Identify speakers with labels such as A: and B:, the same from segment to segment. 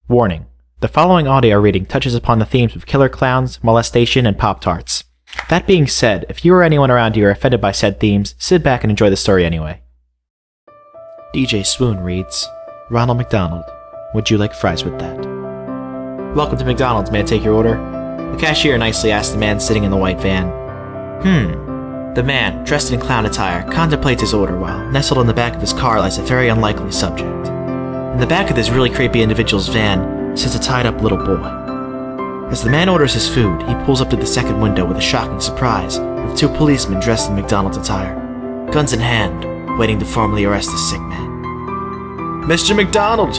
A: Warning. The following audio reading touches upon the themes of killer clowns, molestation, and Pop-Tarts. That being said, if you or anyone around you are offended by said themes, sit back and enjoy the story anyway. DJ Swoon Reads, Ronald McDonald, would you like fries with that? Welcome to McDonald's, may I take your order? The cashier nicely asked the man sitting in the white van. The man, dressed in clown attire, contemplates his order while, nestled in the back of his car, lies a very unlikely subject. In the back of this really creepy individual's van sits a tied-up little boy. As the man orders his food, he pulls up to the second window with a shocking surprise of two policemen dressed in McDonald's attire, guns in hand, waiting to formally arrest the sick man. Mr. McDonald,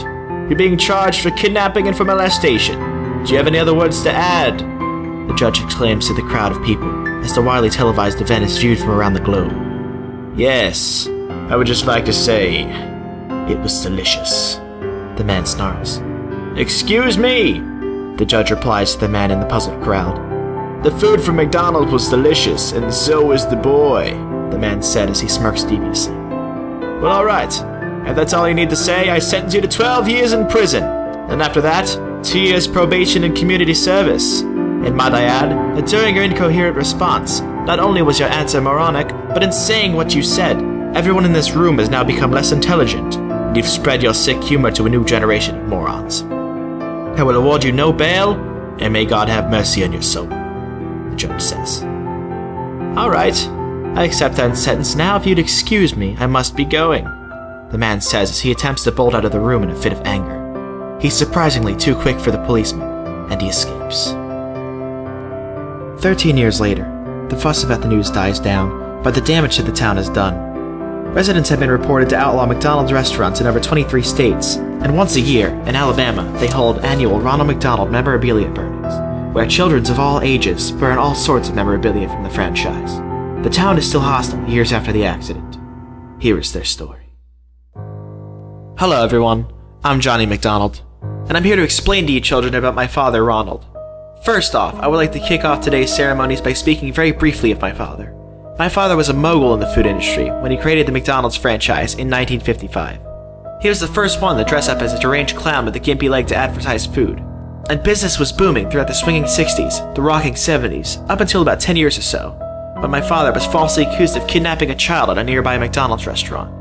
A: you're being charged for kidnapping and for molestation. Do you have any other words to add? The judge exclaims to the crowd of people as the widely televised event is viewed from around the globe. Yes, I would just like to say, it was delicious. The man snarls. Excuse me, the judge replies to the man in the puzzled crowd. The food from McDonald's was delicious, and so was the boy, the man said as he smirks deviously. Well, alright. If that's all you need to say, I sentence you to 12 years in prison. And after that, 2 years probation and community service. And might I add, that during your incoherent response, not only was your answer moronic, but in saying what you said, everyone in this room has now become less intelligent. And you've spread your sick humor to a new generation of morons. I will award you no bail, and may God have mercy on your soul, the judge says. Alright, I accept that sentence now. If you'd excuse me, I must be going, the man says as he attempts to bolt out of the room in a fit of anger. He's surprisingly too quick for the policeman, and he escapes. 13 years later, the fuss about the news dies down, but the damage to the town is done. Residents have been reported to outlaw McDonald's restaurants in over 23 states, and once a year, in Alabama, they hold annual Ronald McDonald memorabilia burnings, where children of all ages burn all sorts of memorabilia from the franchise. The town is still hostile years after the accident. Here is their story. Hello everyone, I'm Johnny McDonald, and I'm here to explain to you children about my father Ronald. First off, I would like to kick off today's ceremonies by speaking very briefly of my father. My father was a mogul in the food industry when he created the McDonald's franchise in 1955. He was the first one to dress up as a deranged clown with a gimpy leg to advertise food. And business was booming throughout the swinging 60s, the rocking 70s, up until about 10 years or so, when my father was falsely accused of kidnapping a child at a nearby McDonald's restaurant.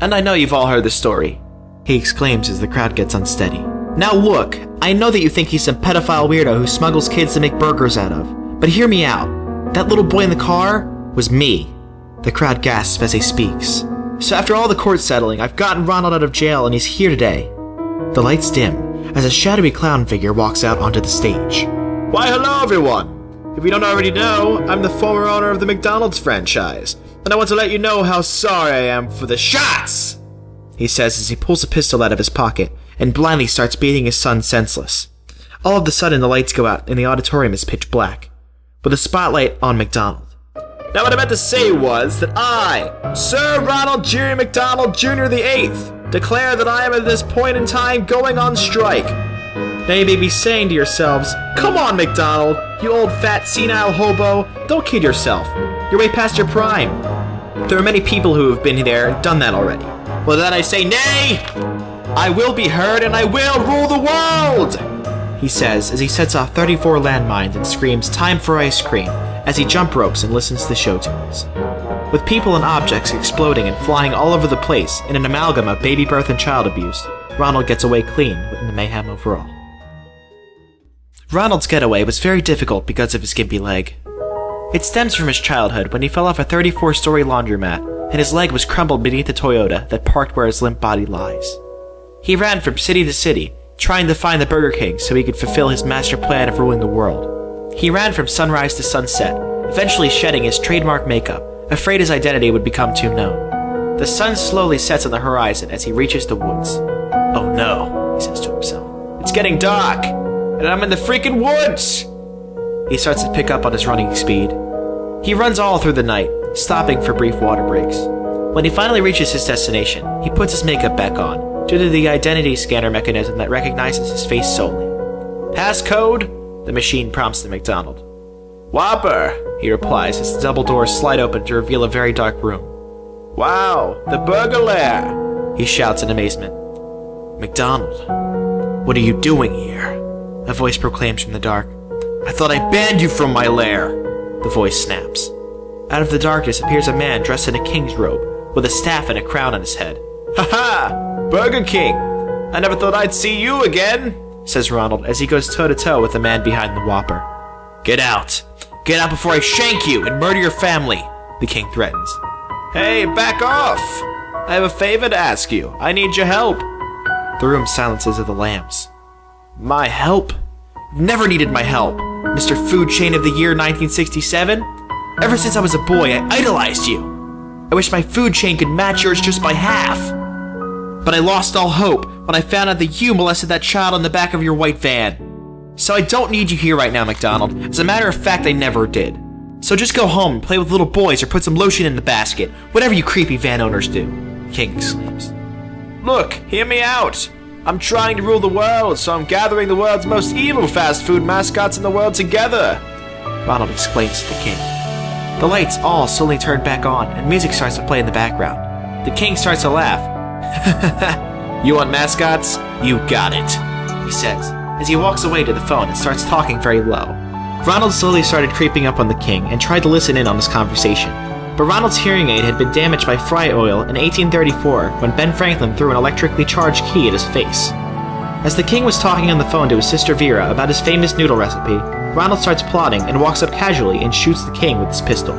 A: And I know you've all heard the story, he exclaims as the crowd gets unsteady. Now look, I know that you think he's some pedophile weirdo who smuggles kids to make burgers out of, but hear me out. That little boy in the car was me. The crowd gasps as he speaks. So after all the court settling, I've gotten Ronald out of jail and he's here today. The lights dim as a shadowy clown figure walks out onto the stage. Why hello everyone! If you don't already know, I'm the former owner of the McDonald's franchise, and I want to let you know how sorry I am for the shots! He says as he pulls a pistol out of his pocket and blindly starts beating his son senseless. All of a sudden the lights go out and the auditorium is pitch black, with a spotlight on McDonald. Now what I meant to say was that I, Sir Ronald G. McDonald Jr. the 8th, declare that I am at this point in time going on strike. Now you may be saying to yourselves, come on McDonald, you old fat senile hobo, don't kid yourself. You're way past your prime. There are many people who have been there and done that already. Well then I say nay! I will be heard and I will rule the world! He says as he sets off 34 landmines and screams time for ice cream as he jump ropes and listens to show tunes. With people and objects exploding and flying all over the place in an amalgam of baby birth and child abuse, Ronald gets away clean with the mayhem overall. Ronald's getaway was very difficult because of his gimpy leg. It stems from his childhood when he fell off a 34-story laundromat and his leg was crumbled beneath the Toyota that parked where his limp body lies. He ran from city to city, trying to find the Burger King so he could fulfill his master plan of ruling the world. He ran from sunrise to sunset, eventually shedding his trademark makeup, afraid his identity would become too known. The sun slowly sets on the horizon as he reaches the woods. Oh no, he says to himself. It's getting dark, and I'm in the freaking woods! He starts to pick up on his running speed. He runs all through the night, stopping for brief water breaks. When he finally reaches his destination, he puts his makeup back on, due to the identity scanner mechanism that recognizes his face solely. Passcode? The machine prompts the McDonald. Whopper, he replies as the double doors slide open to reveal a very dark room. Wow, the burglar! He shouts in amazement. McDonald. "What are you doing here?" a voice proclaims from the dark. "I thought I banned you from my lair," the voice snaps. Out of the darkness appears a man dressed in a king's robe, with a staff and a crown on his head. "Ha ha! Burger King! I never thought I'd see you again," says Ronald as he goes toe-to-toe with the man behind the Whopper. Get out! Get out before I shank you and murder your family," the king threatens. "Hey, back off! I have a favor to ask you. I need your help." The room silences of the lambs. "My help? You've never needed my help, Mr. Food Chain of the year 1967. Ever since I was a boy, I idolized you. I wish my food chain could match yours just by half. But I lost all hope when I found out that you molested that child in the back of your white van. So I don't need you here right now, McDonald. As a matter of fact, I never did. So just go home and play with little boys or put some lotion in the basket, whatever you creepy van owners do," King exclaims. "Look, hear me out. I'm trying to rule the world, so I'm gathering the world's most evil fast food mascots in the world together," Ronald explains to the king. The lights all slowly turn back on, and music starts to play in the background. The king starts to laugh. "You want mascots? You got it," he says, as he walks away to the phone and starts talking very low. Ronald slowly started creeping up on the king and tried to listen in on this conversation. But Ronald's hearing aid had been damaged by fry oil in 1834 when Ben Franklin threw an electrically charged key at his face. As the king was talking on the phone to his sister Vera about his famous noodle recipe, Ronald starts plotting and walks up casually and shoots the king with his pistol.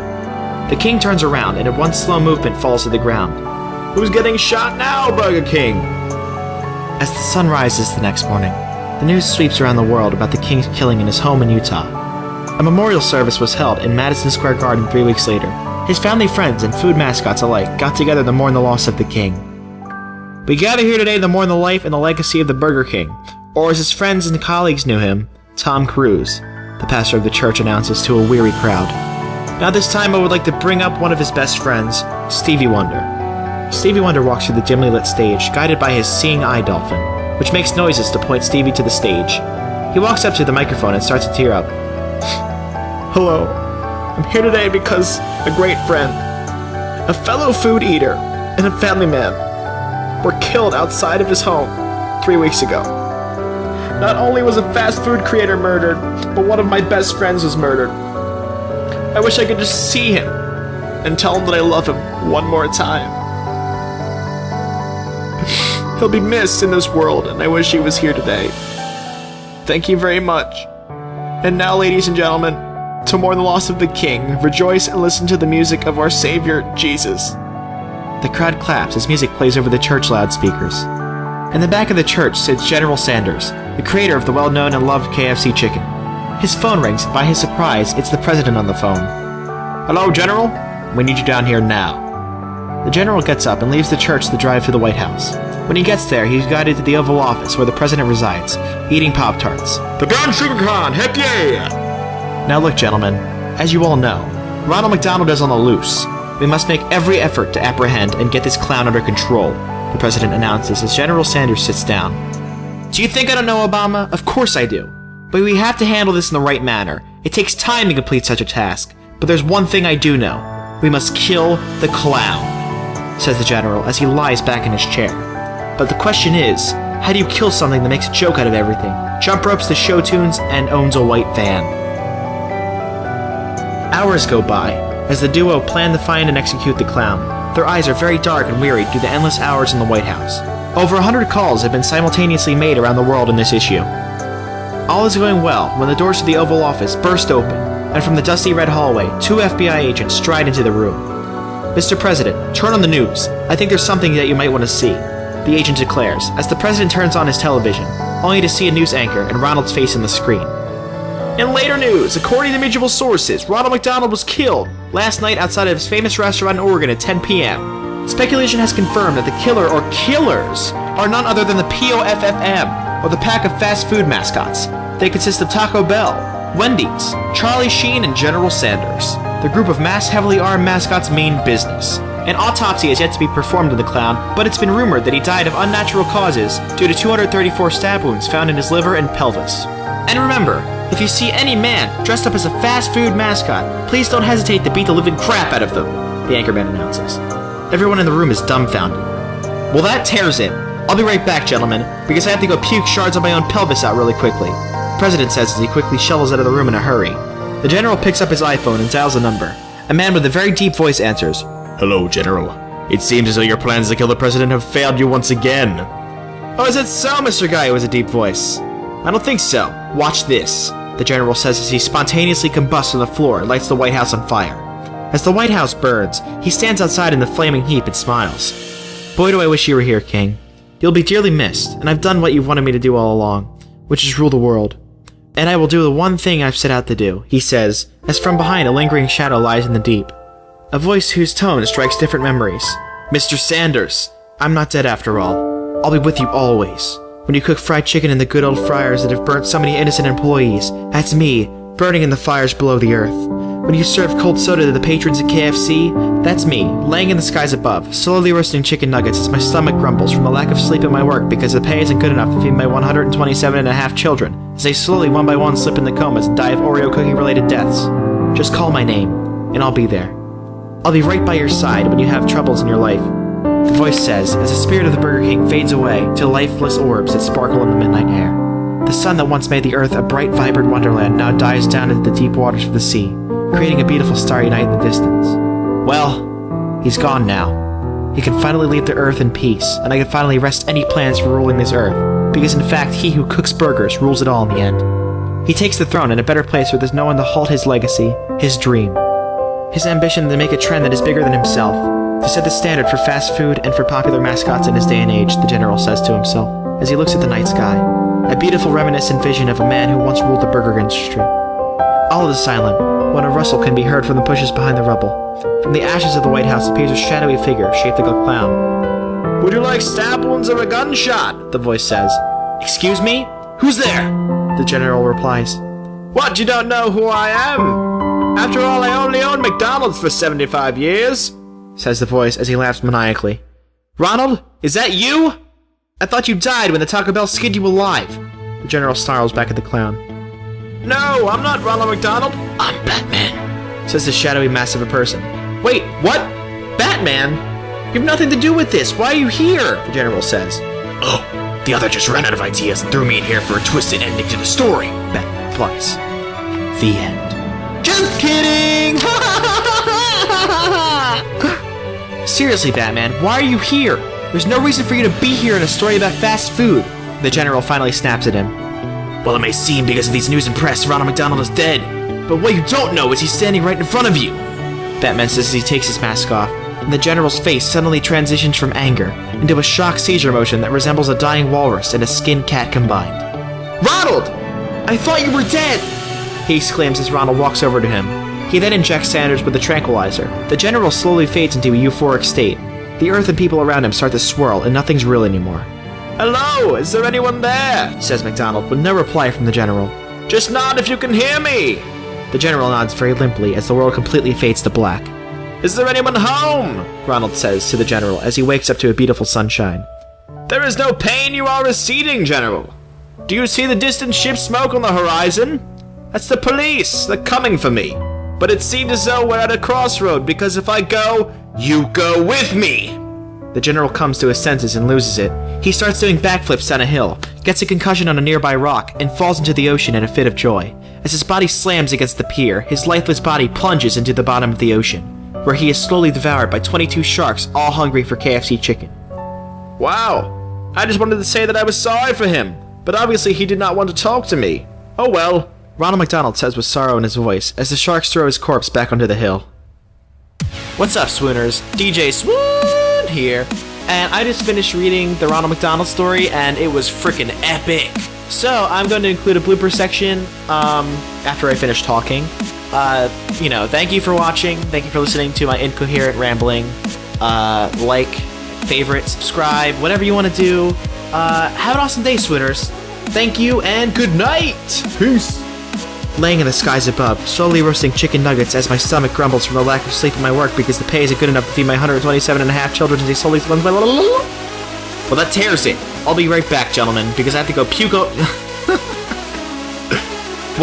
A: The king turns around and in one slow movement falls to the ground. "Who's getting shot now, Burger King?" As the sun rises the next morning, the news sweeps around the world about the king's killing in his home in Utah. A memorial service was held in Madison Square Garden 3 weeks later. His family, friends, and food mascots alike got together to mourn the loss of the king. "We gather here today to mourn the life and the legacy of the Burger King, or as his friends and colleagues knew him, Tom Cruise," the pastor of the church announces to a weary crowd. "Now this time I would like to bring up one of his best friends, Stevie Wonder." Stevie Wonder walks through the dimly lit stage, guided by his seeing eye dolphin, which makes noises to point Stevie to the stage. He walks up to the microphone and starts to tear up. "Hello, I'm here today because a great friend, a fellow food eater, and a family man were killed outside of his home 3 weeks ago. Not only was a fast food creator murdered, but one of my best friends was murdered. I wish I could just see him and tell him that I love him one more time. He'll be missed in this world, and I wish he was here today. Thank you very much. And now, ladies and gentlemen, to mourn the loss of the king, rejoice and listen to the music of our Savior, Jesus." The crowd claps as music plays over the church loudspeakers. In the back of the church sits General Sanders, the creator of the well-known and loved KFC chicken. His phone rings, and by his surprise, it's the president on the phone. "Hello, General? We need you down here now." The general gets up and leaves the church to drive to the White House. When he gets there, he's guided to the Oval Office where the president resides, eating Pop-Tarts. "The Brown Sugar Con, heck yeah!" Now look, gentlemen, as you all know, Ronald McDonald is on the loose. We must make every effort to apprehend and get this clown under control, the president announces as General Sanders sits down. "Do you think I don't know, Obama? Of course I do. But we have to handle this in the right manner. It takes time to complete such a task. But there's one thing I do know. We must kill the clown," says the general as he lies back in his chair. But the question is, how do you kill something that makes a joke out of everything, jump ropes to show tunes, and owns a white van? Hours go by as the duo plan to find and execute the clown. Their eyes are very dark and weary due to endless hours in the White House. Over 100 calls have been simultaneously made around the world on this issue. All is going well when the doors to the Oval Office burst open, and from the dusty red hallway, 2 FBI agents stride into the room. "Mr. President, turn on the news. I think there's something that you might want to see," the agent declares as the president turns on his television, only to see a news anchor and Ronald's face in the screen. "In later news, according to mutual sources, Ronald McDonald was killed last night outside of his famous restaurant in Oregon at 10 p.m. Speculation has confirmed that the killer or killers are none other than the POFFM, or the pack of fast food mascots. They consist of Taco Bell, Wendy's, Charlie Sheen, and General Sanders. The group of heavily armed mascots mean business. An autopsy has yet to be performed on the clown, but it's been rumored that he died of unnatural causes due to 234 stab wounds found in his liver and pelvis. And remember, if you see any man dressed up as a fast food mascot, please don't hesitate to beat the living crap out of them," the anchorman announces. Everyone in the room is dumbfounded. "Well, that tears it. I'll be right back, gentlemen, because I have to go puke shards of my own pelvis out really quickly, the president says as he quickly shovels out of the room in a hurry. The general picks up his iPhone and dials a number. A man with a very deep voice answers. Hello, General. It seems as though your plans to kill the president have failed you once again. Oh, is it so, Mr. Guy with a deep voice? I don't think so. Watch this, the general says as he spontaneously combusts on the floor and lights the White House on fire. As the White House burns, he stands outside in the flaming heap and smiles. Boy, do I wish you were here, King. You'll be dearly missed, and I've done what you've wanted me to do all along, which is rule the world. And I will do the one thing I've set out to do, he says, as from behind a lingering shadow lies in the deep. A voice whose tone strikes different memories. Mr. Sanders, I'm not dead after all. I'll be with you always. When you cook fried chicken in the good old fryers that have burnt so many innocent employees, that's me, burning in the fires below the earth. When you serve cold soda to the patrons at KFC, that's me, laying in the skies above, slowly roasting chicken nuggets as my stomach grumbles from the lack of sleep at my work because the pay isn't good enough to feed my 127 and a half children, as they slowly one by one slip into comas and die of Oreo cookie-related deaths. Just call my name, and I'll be there. I'll be right by your side when you have troubles in your life, the voice says, as the spirit of the Burger King fades away to lifeless orbs that sparkle in the midnight air. The sun that once made the earth a bright, vibrant wonderland now dies down into the deep waters of the sea, creating a beautiful starry night in the distance. Well, he's gone now. He can finally leave the earth in peace, and I can finally rest any plans for ruling this earth, because in fact he who cooks burgers rules it all in the end. He takes the throne in a better place where there's no one to halt his legacy, his dream. His ambition to make a trend that is bigger than himself, to set the standard for fast food and for popular mascots in his day and age, the general says to himself, as he looks at the night sky, a beautiful reminiscent vision of a man who once ruled the burger industry. All is silent, when a rustle can be heard from the bushes behind the rubble. From the ashes of the White House appears a shadowy figure shaped like a clown. Would you like stab wounds or a gunshot? The voice says. Excuse me? Who's there? The general replies. What, you don't know who I am? After all, I only owned McDonald's for 75 years, says the voice as he laughs maniacally. Ronald, is that you? I thought you died when the Taco Bell skinned you alive. The general snarls back at the clown. No, I'm not Ronald McDonald. I'm Batman, says the shadowy mass of a person. Wait, what? Batman? You have nothing to do with this. Why are you here? The general says. Oh, the other just ran out of ideas and threw me in here for a twisted ending to the story, Batman replies. The end. Just kidding! Seriously, Batman, why are you here? There's no reason for you to be here in a story about fast food. The general finally snaps at him. Well, it may seem because of these news and press Ronald McDonald is dead, but what you don't know is he's standing right in front of you, Batman says as he takes his mask off, and the general's face suddenly transitions from anger into a shock seizure motion that resembles a dying walrus and a skinned cat combined. Ronald! I thought you were dead! He exclaims as Ronald walks over to him. He then injects Sanders with a tranquilizer. The general slowly fades into a euphoric state. The earth and people around him start to swirl, and nothing's real anymore. Hello, is there anyone there? Says McDonald, with no reply from the general. Just nod if you can hear me! The general nods very limply as the world completely fades to black. Is there anyone home? Ronald says to the general as he wakes up to a beautiful sunshine. There is no pain, you are receding, General. Do you see the distant ship smoke on the horizon? That's the police, they're coming for me. But it seems as though we're at a crossroad, because if I go, you go with me! The general comes to his senses and loses it. He starts doing backflips down a hill, gets a concussion on a nearby rock, and falls into the ocean in a fit of joy. As his body slams against the pier, his lifeless body plunges into the bottom of the ocean, where he is slowly devoured by 22 sharks, all hungry for KFC chicken. Wow, I just wanted to say that I was sorry for him, but obviously he did not want to talk to me. Oh well, Ronald McDonald says with sorrow in his voice as the sharks throw his corpse back onto the hill. What's up, Swooners? DJ Swoon here, and I just finished reading the Ronald McDonald story, and it was freaking epic. So I'm going to include a blooper section after I finish talking. Thank you for watching. Thank you for listening to my incoherent rambling. Like, favorite, subscribe, whatever you want to do. Have an awesome day, Swooners. Thank you, and good night. Peace. Laying in the skies above, slowly roasting chicken nuggets as my stomach grumbles from the lack of sleep in my work because the pay isn't good enough to feed my 127 and a half children as they slowly... Well, that tears it. I'll be right back, gentlemen, because I have to go puke... Well,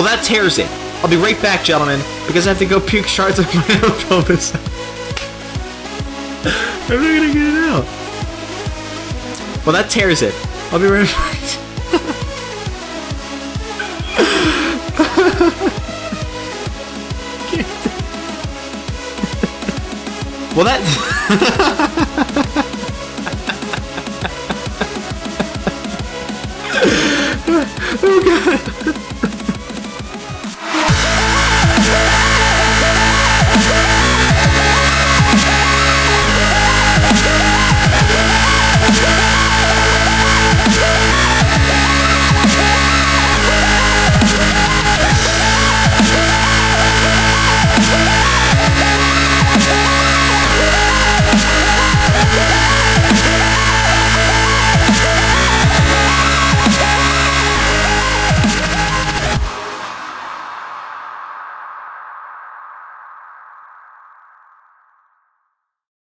A: that tears it. I'll be right back, gentlemen, because I have to go puke shards of my own pelvis. I'm not gonna get it out. Well, that tears it. I'll be right back. Well, that... Oh, God.